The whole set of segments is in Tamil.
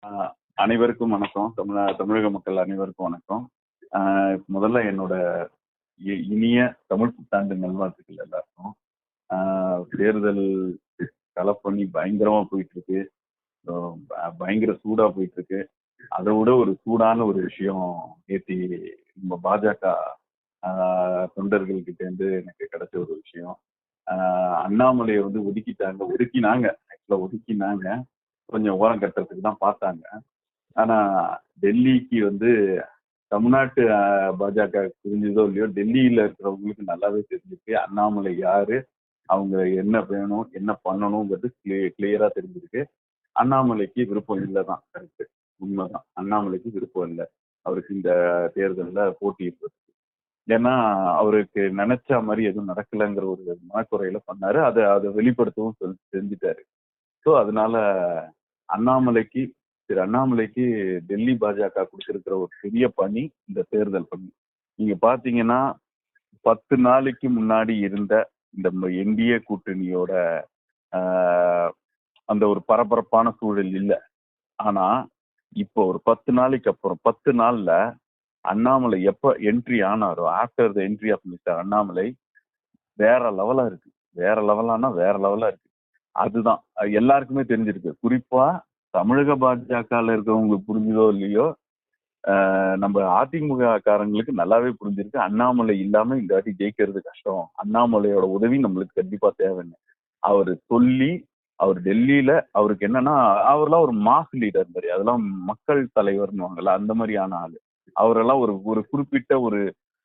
ஆஹ் அனைவருக்கும் வணக்கம். தமிழக மக்கள் அனைவருக்கும் வணக்கம். முதல்ல என்னோட இனிய தமிழ் புத்தாண்டு நல்வாழ்த்துக்கள் எல்லாருக்கும். தேர்தல் களப்பணி பயங்கரமா போயிட்டு இருக்கு. பயங்கர சூடா போயிட்டு இருக்கு. அதை விட ஒரு சூடான ஒரு விஷயம் நேத்தி நம்ம பாஜக தொண்டர்கள் கிட்ட இருந்து எனக்கு கிடைச்ச ஒரு விஷயம். அண்ணாமலையை வந்து ஒதுக்கினாங்க. ஆக்சுவலா ஒதுக்கினாங்க, கொஞ்சம் ஓரம் கட்டுறதுக்கு தான் பார்த்தாங்க. ஆனா டெல்லிக்கு வந்து தமிழ்நாட்டு பாஜக புரிஞ்சதோ இல்லையோ, டெல்லியில இருக்கிறவங்களுக்கு நல்லாவே தெரிஞ்சிருக்கு அண்ணாமலை யாரு, அவங்க என்ன வேணும், என்ன பண்ணணுங்கிறது கிளியரா தெரிஞ்சிருக்கு. அண்ணாமலைக்கு விருப்பம் இல்லைதான், கரெக்ட், உண்மைதான். அண்ணாமலைக்கு விருப்பம் இல்லை அவருக்கு இந்த தேர்தலில் போட்டியிடுறதுக்கு. ஏன்னா அவருக்கு நினைச்ச மாதிரி எதுவும் நடக்கலைங்கிற ஒரு மனக்குறையில பண்ணாரு. அதை வெளிப்படுத்தவும் செஞ்சுட்டாரு. ஸோ அதனால அண்ணாமலைக்கு திரு அண்ணாமலைக்கு டெல்லி பாஜக கொடுத்திருக்கிற ஒரு பெரிய பணி இந்த தேர்தல் பணி. நீங்க பாத்தீங்கன்னா 10 நாளைக்கு முன்னாடி இருந்த இந்த என்டிஏ கூட்டணியோட அந்த ஒரு பரபரப்பான சூழல் இல்லை. ஆனா இப்போ ஒரு 10 நாளைக்கு அப்புறம் 10 நாள்ல அண்ணாமலை எப்ப என்ட்ரி ஆனாரோ, after the entry of mister Annamalai, வேற லெவலா இருக்கு. வேற லெவலா இருக்கு. அதுதான் எல்லாருக்குமே தெரிஞ்சிருக்கு. குறிப்பா தமிழக பாஜக இருக்கிறவங்களுக்கு புரிஞ்சதோ இல்லையோ, நம்ம அதிமுக காரங்களுக்கு நல்லாவே புரிஞ்சிருக்கு அண்ணாமலை இல்லாம இந்த வாட்டி ஜெயிக்கிறது கஷ்டம், அண்ணாமலையோட உதவி நம்மளுக்கு கண்டிப்பா தேவைன்னு. அவரு சொல்லி அவர் டெல்லியில அவருக்கு என்னன்னா, அவரெல்லாம் ஒரு மாஸ் லீடர் மாதிரி, அதெல்லாம் மக்கள் தலைவர்னுவாங்கல்ல, அந்த மாதிரியான ஆளு. அவரெல்லாம் ஒரு குறிப்பிட்ட ஒரு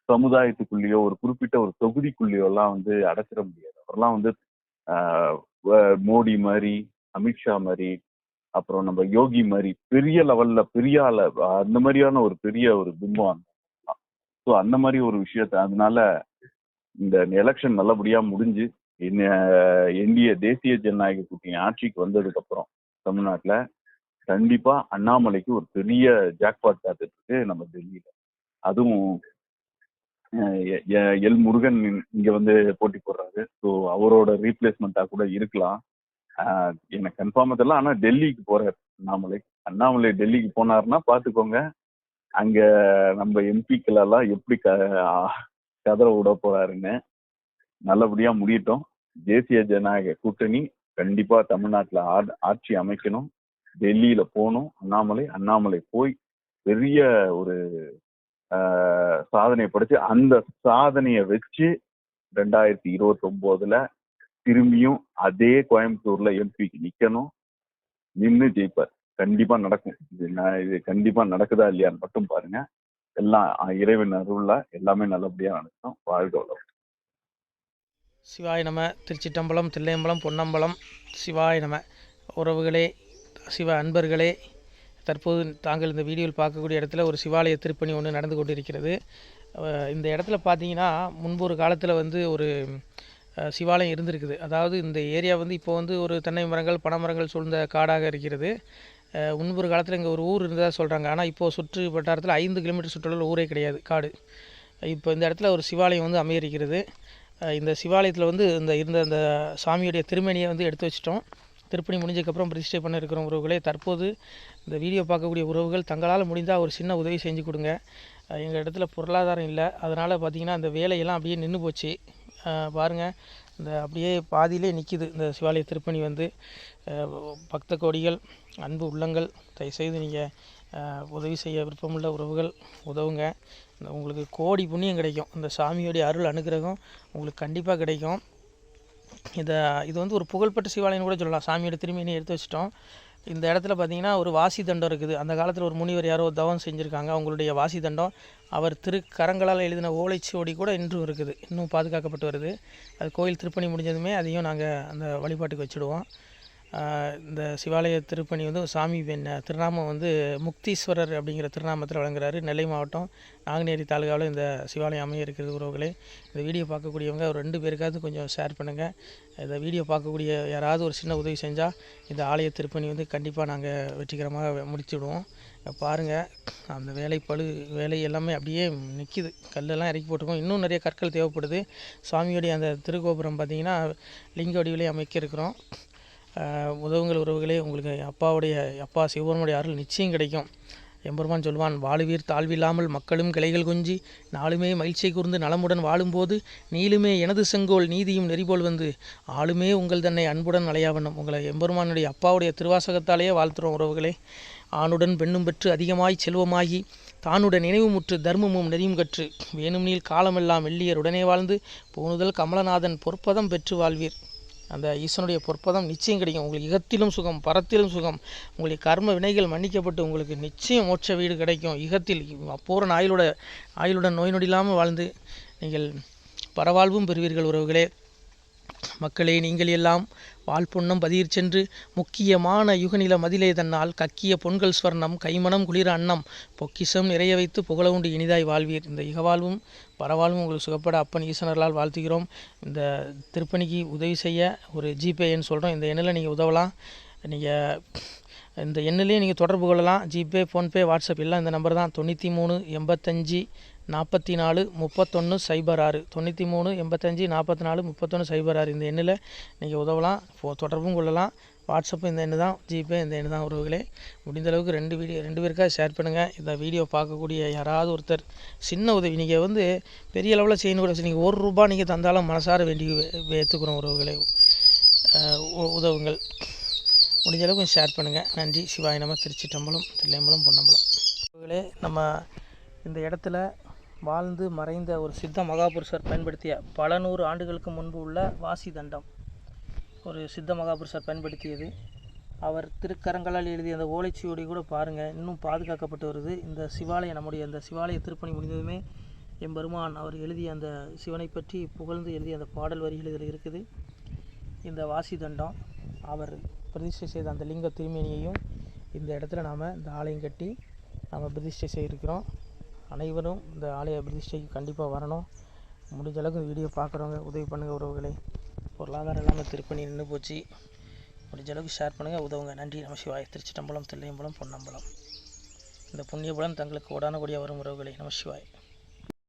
சமுதாயத்துக்குள்ளேயோ ஒரு குறிப்பிட்ட ஒரு தொகுதிக்குள்ளேயோ எல்லாம் வந்து அடைச்சிட முடியாது. அவரெல்லாம் வந்து மோடி மாதிரி, அமித்ஷா மாதிரி, அப்புறம் நம்ம யோகி மாதிரி பெரிய லெவல்ல பெரிய ஆள, அந்த மாதிரியான ஒரு பெரிய ஒரு பிம்பம். ஸோ அந்த மாதிரி ஒரு விஷயத்த, அதனால இந்த எலெக்ஷன் நல்லபடியா முடிஞ்சு என்டிஏ தேசிய ஜனநாயக கூட்டணி ஆட்சிக்கு வந்ததுக்கு அப்புறம் தமிழ்நாட்டுல கண்டிப்பா அண்ணாமலைக்கு ஒரு பெரிய ஜாக்பாட் காத்துட்டு நம்ம டெல்லியில. அதுவும் எல் முருகன் இங்க வந்து போட்டி போடுறாரு. ஸோ அவரோட ரீப்ளேஸ்மெண்டா கூட இருக்கலாம், எனக்கு கன்ஃபார்மா தெரியல. ஆனா டெல்லிக்கு போறாரு அண்ணாமலை டெல்லிக்கு போனாருன்னா பாத்துக்கோங்க, அங்க நம்ம எம்பிக்கள் எல்லாம் எப்படி கதற விட போறாருன்னு. நல்லபடியா முடியட்டும். தேசிய ஜனநாயக கூட்டணி கண்டிப்பா தமிழ்நாட்டுல ஆட்சி அமைக்கணும். டெல்லியில போகணும் அண்ணாமலை போய் பெரிய ஒரு சாதனையை படைச்சு, அந்த சாதனையை வச்சு 2029 திரும்பியும் அதே கோயம்புத்தூர்ல எம்பிக்கு நிக்கணும். நின்று ஜெயிப்பார். கண்டிப்பா நடக்கும். இது கண்டிப்பா நடக்குதா இல்லையான்னு மட்டும் பாருங்க. எல்லாம் இறைவன் அருள்ல எல்லாமே நல்லபடியா நடக்கும். வாழ்க வளம். சிவாய நம. திருச்சிட்டம்பலம், தில்லையம்பலம், பொன்னம்பலம். சிவாய நம. உறவுகளே, சிவ அன்பர்களே, தற்போது தாங்கள் இந்த வீடியோவில் பார்க்கக்கூடிய இடத்துல ஒரு சிவாலய திருப்பணி ஒன்று நடந்து கொண்டிருக்கிறது. இந்த இடத்துல பார்த்தீங்கன்னா, முன்பு ஒரு காலத்தில் வந்து ஒரு சிவாலயம் இருந்திருக்குது. அதாவது இந்த ஏரியா வந்து இப்போ வந்து ஒரு தென்னை மரங்கள், பனைமரங்கள் சூழ்ந்த காடாக இருக்கிறது. முன்பொரு காலத்தில் இங்கே ஒரு ஊர் இருந்ததாக சொல்கிறாங்க. ஆனால் இப்போது சுற்று வட்டாரத்தில் 5 கிலோமீட்டர் சுற்றுலா ஊரே கிடையாது, காடு. இப்போ இந்த இடத்துல ஒரு சிவாலயம் வந்து அமையிருக்கிறது. இந்த சிவாலயத்தில் வந்து இருந்த அந்த சாமியுடைய திருமணியை வந்து எடுத்து வச்சிட்டோம். திருப்பணி முடிஞ்சதுக்கப்புறம் பிரதிஷ்டை பண்ண இருக்கிற உறவுகளே, தற்போது இந்த வீடியோ பார்க்கக்கூடிய உறவுகள் தங்களால் முடிந்தால் ஒரு சின்ன உதவி செஞ்சு கொடுங்க. எங்கள் இடத்துல பொருளாதாரம் இல்லை, அதனால் பார்த்திங்கன்னா அந்த வேலையெல்லாம் அப்படியே நின்று போச்சு. பாருங்கள், இந்த அப்படியே பாதியிலே நிற்கிது இந்த சிவாலய திருப்பணி வந்து. பக்த கோடிகள், அன்பு உள்ளங்கள், தயவுசெய்து நீங்கள் உதவி செய்ய விருப்பமுள்ள உறவுகள் உதவுங்க. உங்களுக்கு கோடி புண்ணியம் கிடைக்கும். இந்த சாமியோடைய அருள் அனுகிரகம் உங்களுக்கு கண்டிப்பாக கிடைக்கும். இது வந்து ஒரு புகழ்பெற்ற சிவாலயம்னு கூட சொல்லலாம். சாமியோட திருமணியை எடுத்து வச்சிட்டோம். இந்த இடத்துல பார்த்திங்கன்னா ஒரு வாசி தண்டம் இருக்குது. அந்த காலத்தில் ஒரு முனிவர் யாரோ தவம் செஞ்சுருக்காங்க. அவங்களுடைய வாசி தண்டம் அவர் திருக்கரங்களால் எழுதின ஓலைச்சுவடி கூட இன்றும் இருக்குது, இன்னும் பாதுகாக்கப்பட்டு வருது. அது கோயில் திருப்பணி முடிஞ்சதுமே அதையும் நாங்கள் அந்த வழிபாட்டுக்கு வச்சுடுவோம். இந்த சிவாலய திருப்பணி வந்து சாமி திருநாமம் வந்து முக்தீஸ்வரர் அப்படிங்கிற திருநாமத்தில் வழங்குறாரு. நெல்லை மாவட்டம் நாங்குநேரி தாலுகாவில் இந்த சிவாலயம் அமைய இருக்கிறது. உறவுகளே, இந்த வீடியோ பார்க்கக்கூடியவங்க ஒரு 2 பேருக்காவது கொஞ்சம் ஷேர் பண்ணுங்கள். இந்த வீடியோ பார்க்கக்கூடிய யாராவது ஒரு சின்ன உதவி செஞ்சால் இந்த ஆலய திருப்பணி வந்து கண்டிப்பாக நாங்கள் வெற்றிகரமாக முடிச்சுடுவோம். பாருங்கள், அந்த வேலை எல்லாமே அப்படியே நிற்கிது. கல்லெல்லாம் இறக்கி போட்டிருக்கோம். இன்னும் நிறைய கற்கள் தேவைப்படுது. சுவாமியோடைய அந்த திருக்கோபுரம் பார்த்திங்கன்னா லிங்க வடிவிலே அமைக்க இருக்கிறோம். உதவுங்கள் உறவுகளே. உங்களுக்கு அப்பா சிவபெருமானுடைய அருள் நிச்சயம் கிடைக்கும். எம்பெருமான் சொல்வான், வாழுவீர் தாழ்வில்லாமல் மக்களும் கிளைகள் கொஞ்சி நாளுமே மகிழ்ச்சியை கூர்ந்து நலமுடன் வாழும்போது நீளுமே எனது செங்கோல் நீதியும் நெறிபோல் வந்து ஆளுமே உங்கள் தன்னை அன்புடன் அலையாவண்ணம். உங்களை எம்பெருமானுடைய அப்பாவுடைய திருவாசகத்தாலேயே வாழ்த்துறோம் உறவுகளே. ஆணுடன் பெண்ணும் பெற்று அதிகமாய் செல்வமாகி தானுடன் நினைவுமுற்று தர்மமும் நெறியும் கற்று வேணும் நீள் காலமெல்லாம் வெள்ளியர் உடனே வாழ்ந்து போனுதல் கமலநாதன் பொற்பதம் பெற்று வாழ்வீர். அந்த ஈசனுடைய பொற்பதம் நிச்சயம் கிடைக்கும். உங்களுக்கு இகத்திலும் சுகம், பரத்திலும் சுகம். உங்களுடைய கர்ம வினைகள் மன்னிக்கப்பட்டு உங்களுக்கு நிச்சயம் மோட்ச வீடு கிடைக்கும். இகத்தில் பூரண ஆயுளுடன் நோய் நொடி இல்லாமல் வாழ்ந்து நீங்கள் பரவாழ்வும் பெறுவீர்கள் உறவுகளே. மக்களே, நீங்கள் எல்லாம் வாழ்பொன்னம் பதியிற் சென்று முக்கியமான யுகநில மதிலே தன்னால் கக்கிய பொன்கள் ஸ்வர்ணம் கைமணம் குளிர அன்னம் பொக்கிஷம் நிறைய வைத்து புகழ உண்டு இனிதாய் வாழ்வீர். இந்த இகவாழ்வும் பரவாழ்வும் உங்களுக்கு சுகப்பட அப்பன் ஈசனர்களால் வாழ்த்துகிறோம். இந்த திருப்பணிக்கு உதவி செய்ய ஒரு ஜிபே எண் சொல்கிறோம். இந்த எண்ணில் நீங்கள் உதவலாம். நீங்கள் இந்த எண்ணிலே நீங்கள் தொடர்பு கொள்ளலாம். ஜிபே, ஃபோன்பே, வாட்ஸ்அப் எல்லாம் இந்த நம்பர் தான். 93 85 44 31 06 93 85 44 31 06. இந்த எண்ணில் நீங்கள் உதவலாம், தொடர்பும் கொள்ளலாம். வாட்ஸ்அப்பும் இந்த எண்ணு தான், ஜிபே இந்த எண்ணு தான் உறவுகளே. முடிந்த அளவுக்கு ரெண்டு பேருக்காக ஷேர் பண்ணுங்கள். இந்த வீடியோ பார்க்கக்கூடிய யாராவது ஒருத்தர் சின்ன உதவி, நீங்கள் பெரிய அளவில் செய்யணும் கூட, நீங்கள் ₹1 நீங்கள் தந்தாலும் மனசார வேண்டி ஏற்றுக்கிறோம் உறவுகளே. உதவுங்கள். முடிஞ்ச அளவுக்கு ஷேர் பண்ணுங்கள். நன்றி. சிவாய நம. திருச்சிட்டம்பலம், தில்லையம்பலம், பொன்னம்பலம். உறவுகளே, நம்ம இந்த இடத்துல வாழ்ந்து மறைந்த ஒரு சித்த மகாபுருஷர் பயன்படுத்திய பல 100 ஆண்டுகளுக்கு முன்பு உள்ள வாசி தண்டம் ஒரு சித்த மகாபுருஷர் பயன்படுத்தியது. அவர் திருக்கரங்களால் எழுதிய அந்த ஓலைச்சுவடி கூட பாருங்கள், இன்னும் பாதுகாக்கப்பட்டு வருது. இந்த சிவாலயம், நம்முடைய அந்த சிவாலய திருப்பணி முடிந்ததுமே எம்பெருமான் அவர் எழுதிய அந்த சிவனை பற்றி புகழ்ந்து எழுதிய அந்த பாடல் வரிகள் இதில் இருக்குது. இந்த வாசி தண்டம் அவர் பிரதிஷ்டை செய்த அந்த லிங்க திருமேனியையும் இந்த இடத்துல நாம் இந்த ஆலயம் கட்டி நாம் பிரதிஷ்டை செய்திருக்கிறோம். அனைவரும் இந்த ஆலய பிரதிஷ்டைக்கு கண்டிப்பாக வரணும். முடிஞ்ச அளவுக்கு வீடியோ பார்க்குறவங்க உதவி பண்ணுங்கள் உறவுகளை. பொருளாதாரம் இல்லாமல் திருப்பணி நின்று போச்சு. முடிஞ்ச அளவுக்கு ஷேர் பண்ணுங்கள், உதவுங்க. நன்றி. நம சிவாய. திருச்சிட்டம்பலம், தில்லையம்பலம், பொன்னம்பலம். இந்த புண்ணிய பலன் தங்களுக்கு உடான கூடிய வரும் உறவுகளை. நம சிவாய்.